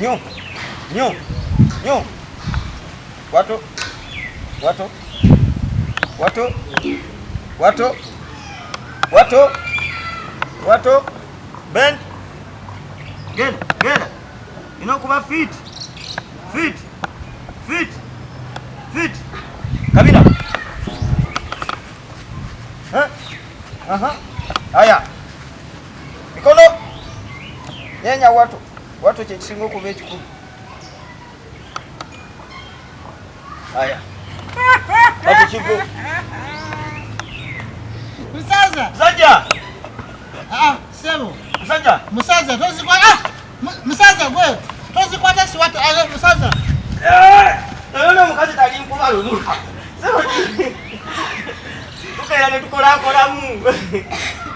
Nyo. Wato. Ben. Get. You know, come feet. Kabila. Aya. Mikono. Nyanya watu chekisingo kuba ekikulu. Aya. Watu chigo. Musaza. Zaja. Sebo. Musaza tozikwa. Musaza gwe. Tozikwata si watu musaza. None mukazi tali nkubalo nu. Sebo. Tukera ne tukola mu.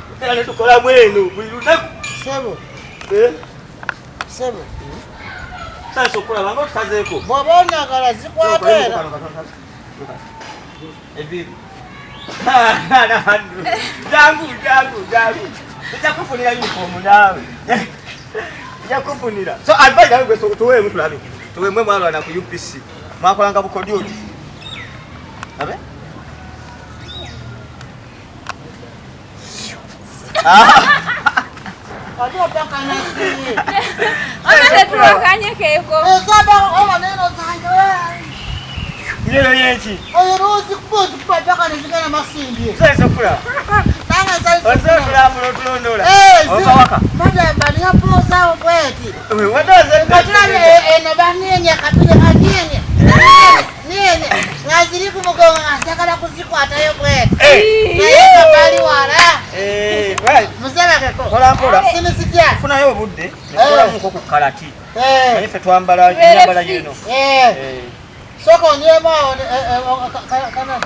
Tukera ne tukola mwenu. Bwiruta. Sebo. Sasa okula bango tukazeeko. Bwabona kala zikwatera. Ebibi. Jangu. Njakufunira uniform nawe. Njakufunira. So advise yawe gwe tuwe mtu labi. Tuwe mwe mwalo na ku UPC. Mwakolanga Obukodyo. Abe? Watu paka nasi. Ona tuwakanye keko. Saba ona neno zangu. Lero yenchi. Rozi kupozi kupataka nizikana masindi. Sasa kula. Nanga sasa. Osakula mulo tulondola. Waka. Mada bali hapo sawa kweti. Wewe wadaze batulale eno banyenye kapile kanyenye. Nyenye. Ngaziri kumugonga ngasakala kuzikwata yo kweti. Naye bali wala. Right. Musaba kako. Kola. Sinisijja. Funa yo budde. Nekola muko ku kalati. Ife twambala yino. Soko nyema kana.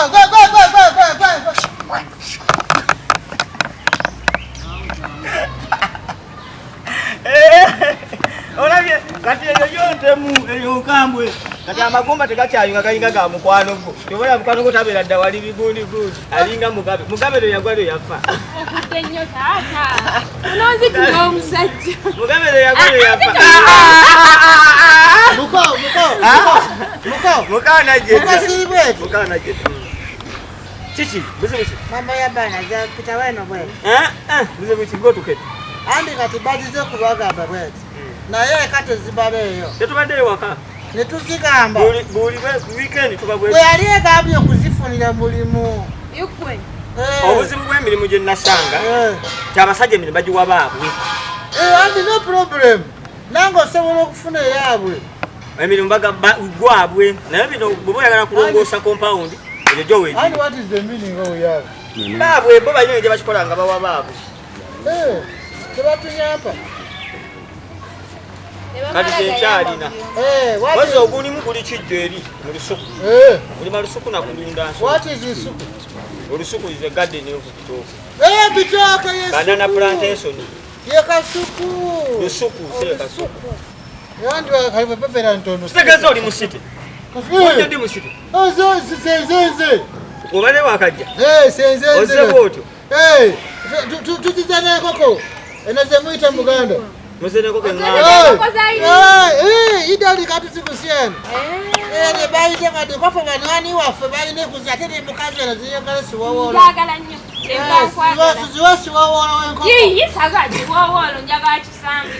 Go. Olabye kati yote mu eyokambwe kati amagomba tegachayunga kayinga ga mukwano go tobala mukwano go tabera dawali biguni good alinga mugabe le yagwalo yafa Okutenyo tata. Unozi kuno omusajja. mugabe le yagwalo yafa muko naje muko naje chichi bizibusi mama ya bana za kutawano bwe bizibusi go tukete andi kati bajize kubagamba bwe na yeye kate zibabeyo tetubadde waka netuzigamba buli weekend tubabwe we aliye gabyo kuzifunira mulimu Yukwe. obuzibu bw'emirimu gye nasanga kyabasajja emirimu bagiwa baabwe andi no problem nango osobola okufuna eyabwe emirimu gwabwe naye bino bwe oyagala kulongoosa compound ekyo gyowe and what is the meaning of yaabwe baabwe bo balina gye bakikolanga bawa baabwe tebatunyampa kati kyenkyalina mwezi ogulimu guli kijjo eri mu lusuku mulima lusuku nakulunda olusuku is garden okukitooka banana plantation yekasuku lusuku sekasuku yandi kalipepera ntono sitegeza oli mu city ndi mu city senzenze obale wakajja senzenze ozebo otyo tutizana koko enaze muita muganda muzeneko idali kati sikusiana ne baite kati kwafa banani wafe baine kuzatene mukazi anazinyagala siwowola Njagala nnyo. siwowola wenko Yisaga kiwowoolo njagala kisambi.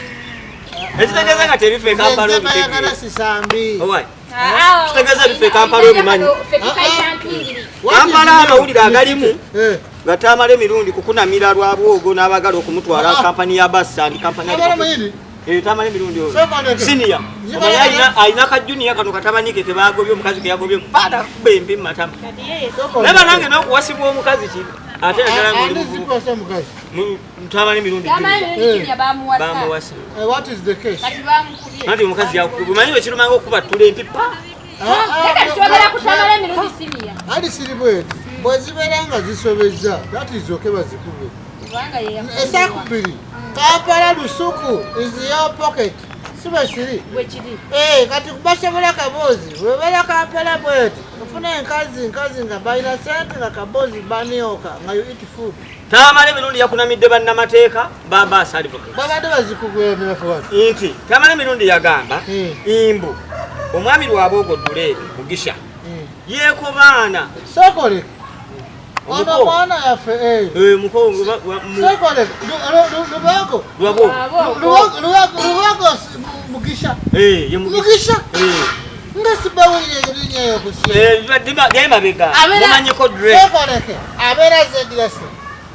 ekitegeza nga tebife kampala bayagala sisambi kitegeza bife kampala obimanyi kampala amawulire agalimu gatamala emirundi kukunamira lwabwogo n'abagala okumutwala kampani ya basi andi kampani tamala emirundi sinia alina kajuniya kano katabanike kebagobye omukazi keyagobye pata bembi mumatama neba nange n'okuwasibwa omukazi kiri ate mutamala emirundi bamuwasa nti omukazi yakumanyi ekirumanga okuba tule empipa andi siribweti bwezibeera nga zisobezza datizoke bazikube esakubiri kampala lusuku is your pocket Siba siri. Bwekiri. Kati kubashabola kabozi. Webera kampala bweti. Ufuna nkazi nga bayina sente nga kabozi banioka nga you eat food. Tamale mirundi yakunamidde bannamateeka baba advocate. Babadde bazikugwemera for what? Inti tamale mirundi yagamba imbu omwami lwabogo dule mugisha. Yeko baana. Sokole. Ono mwana yafe mukongo sokole lubago. Lubago mugisha. Ye mugisha. Ngasibawo yeye yokusiya. Dema bega. Mumanye ko dre. Sokoleke. Abera zedirase.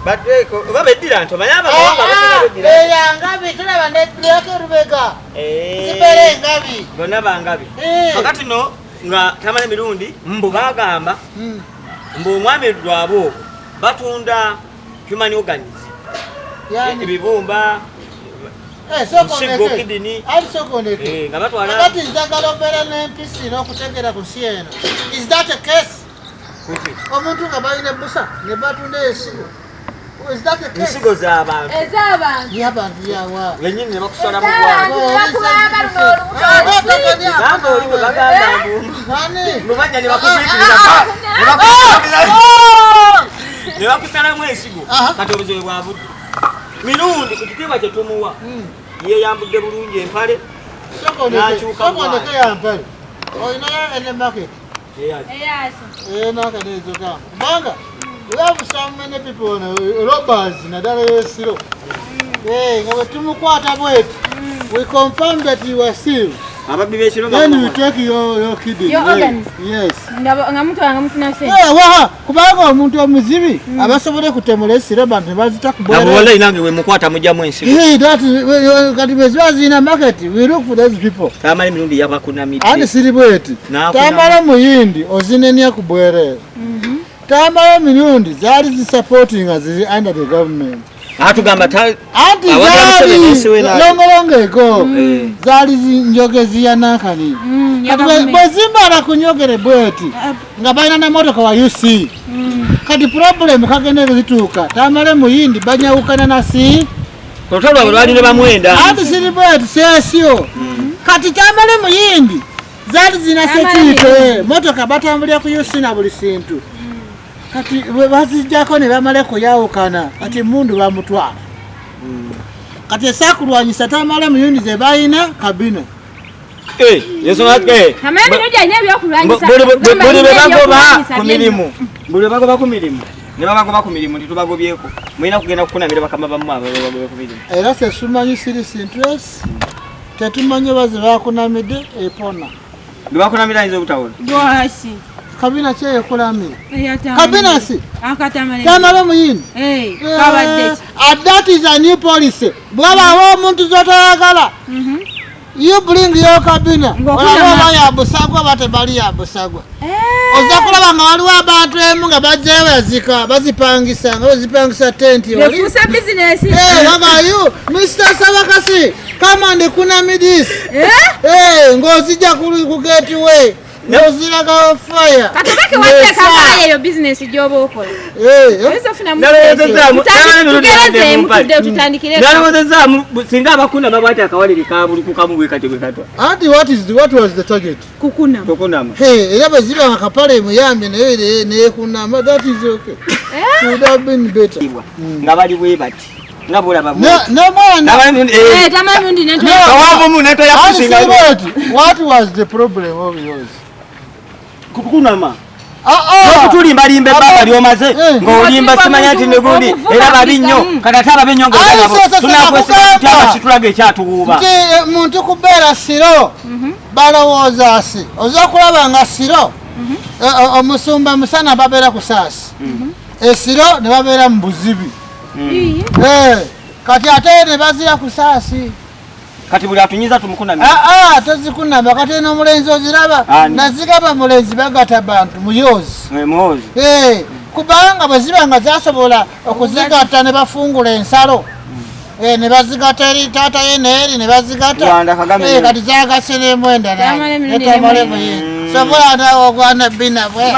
Bateko babedira nto mayaba banga basina yangabi tulaba ne dreke rubega. Sibere ngabi. Bona bangabi. Wakati no nga tamale mirundi mbu bagamba. Mbu omwami lwabo batunda human organs. Yani ebibumba sokoneke. Ali sokoneke. Nga batwala. Wakati nzagala obera n'empisi n'okutegera ku siena. Is that a case? Omuntu nga balina busa ne batunda esigo. Is that a case? Esigo z'abantu. Ez'abantu. Yabantu yawa. Wenyini ne bakusala mu bwangu. Namba oliwe bagamba mbu. Lubanja ne bakuzikiriza. Ne bakusalamu esigo. Kati obuzibu bwabudde. Mirundi ku kitiibwa kye tumuwa. Ye yambudde bulungi empale. Sokoneke yampale. Oyina ene market. Eyasi. Nakadezo kama. Banga. We have so many people robbers nadala yesiro. Nga tumukwata bwetu. We confirm that you are still. Ababi b'ekiro then we take your kidney. Your organs. Yes. Nga mutuna se. Waha kubanga omuntu omuzibi abasobole kutemula esiro bantu ne bazita kubwera. Wallahi nange we mukwata mujjamu ensigo. That kati bezwazi in a market we look for those people. Tamale mirundi yabakunamidde. Andi siri bweti. Tamale muyindi ozinenia kubwere. Tamale mirundi zali zi supporting as under the government. Atugamba anti longolongeko zali zinjogezi ya nakani kati bwezimala kunyogere bweti nga balina na motoka wa UC kati problem kagendere zituuka tamale muyindi banyawukana nasi kotolwa balwali ne bamwenda anti siri bweti sesio kati tamale muyindi zali zina security motoka batambulira ku UC na buli sintu kati bazijjako ne bamale kuyawukana kati mundu ba Mutwala. Kati esakulwanyisa tamale muyundi ze bayina kabina. Yeso ake. Hamani noja ine byokulwanyisa. Buli bebagoba ku milimu. Buli bebagoba ku milimu. Ne babagoba ku milimu nditubagobyeko. Mwina kugenda kukunamira bakama bamu abagoba ku milimu. Era se sumanyi serious interest. Tetumanye baze bakunamide epona. Bakunamira nzo butawona. Bwasi. Kabina che yakulamira. Kabina si. Akatamale. Tamale muyindi. Kabadde. That is a new policy. Bwaba wo muntu zotayagala. You bring your kabina. Wala ya busagwa bate bali ya busagwa. Ozakulaba nga waliwo abantu emu nga bajjayo yazika bazipangisa nga bazipangisa tenti wali. The food business. Wanga you Mr. Sabakasi come and kunamidis. Ngozija ku gate way. Nozira ga fire. Katobeke wate kama yo business jobo okola. Wezo funa mu. Naloweza singa abakuna babata akawaliri kabuli kukamubwe kategwe katwa. Andi what was the target? Kukuna. Era baziba akapale muyambe ne kunama that is okay. Should have been better. Nga bali bwe bati. Ngabula babu. No man. Tamale mundi neto. Kawavu mu neto ya kusinga. What was the problem of yours? Kukunama. Okutulimba limbe baba lyomaze ng'olimba simanya nti negundi era babi nnyo katataba benyongo nabo tunakwese kyaba kitulaga ekyatubuuba nti muntu kubeera siro balowooza asi oza kulaba nga siro omusumba musana babeera ku saasi esiro ne babeera mu buzibi kati ate ne bazira ku saasi kati buli atunyiza tumukunamira tozikunamba kati n'omulenzi oziraba nazigaba mulenzi bagata bantu muyozi kubanga bwe ziba nga zasobola okuzigata ne bafungula ensalo ne bazigata eri taata ye neeri ne bazigata kati zagase n'emwenda naye etamale muyindi sobola ogwana bina bwe